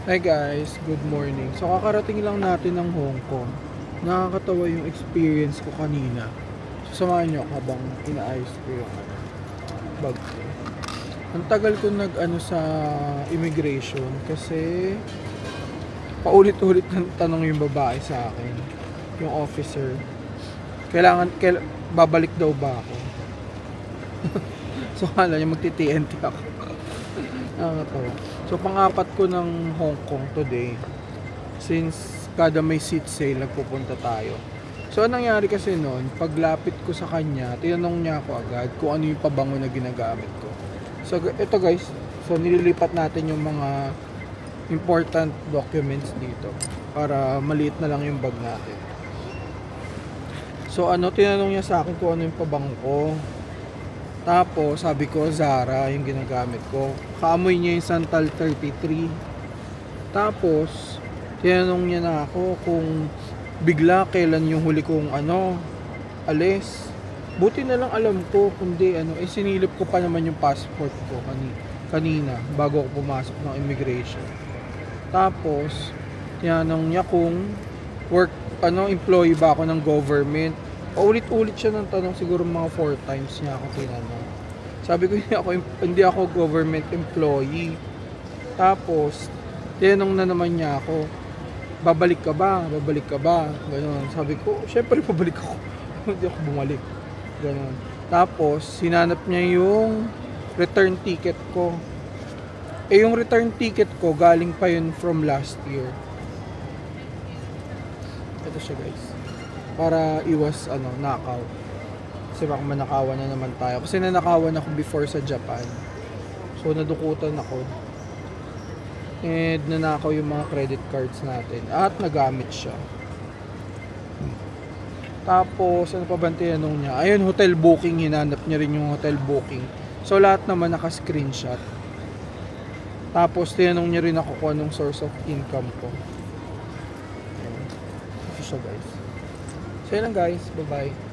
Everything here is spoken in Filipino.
Hi guys, good morning. So kakarating lang natin ng Hong Kong. Nakakatawa yung experience ko kanina. So samahan nyo ako habang inaayos ko yung bag ko. Ang tagal ko sa immigration kasi paulit-ulit ng tanong yung babae sa akin. Yung officer. Babalik daw ba ako? So kala niya magti-TNT ako. Nakakatawa. So pang-apat ko ng Hong Kong today. Since kada may seat sale, nagpupunta tayo. So anong nangyari kasi noon, paglapit ko sa kanya, tinanong niya ako agad kung ano yung pabango na ginagamit ko. So ito guys, so nililipat natin yung mga important documents dito para maliit na lang yung bag natin. So tinanong niya sa akin kung ano yung pabango ko. Tapos sabi ko Zara yung ginagamit ko. Kaamoy niya yung Santal 33. Tapos tinanong niya na ako kung bigla kailan yung huli kong alis. Buti na lang alam ko, kundi sinilip ko pa naman yung passport ko kanina bago ako pumasok ng immigration. Tapos tinanong niya kung employee ba ako ng government. Paulit-ulit siya ng tanong, siguro mga 4 times niya ako tinanong. Sabi ko hindi ako government employee. Tapos tinanong na naman niya ako, babalik ka ba? Ganoon. Sabi ko, syempre babalik ako. Hindi ako bumalik. Ganoon. Tapos hinanap niya yung return ticket ko. Yung return ticket ko galing pa yun from last year. Ito siya guys. Para iwas knockout. Kasi baka manakawan na naman tayo. Kasi nanakawan ako before sa Japan. So nadukutan ako. And nanakaw yung mga credit cards natin. At nagamit siya. Tapos ano pa ba tinanong niya? Ayun, hotel booking. Hinanap niya rin yung hotel booking. So lahat naman naka-screenshot. Tapos tinanong niya rin ako kung anong source of income ko. Ito siya guys. So yun lang guys. Bye bye.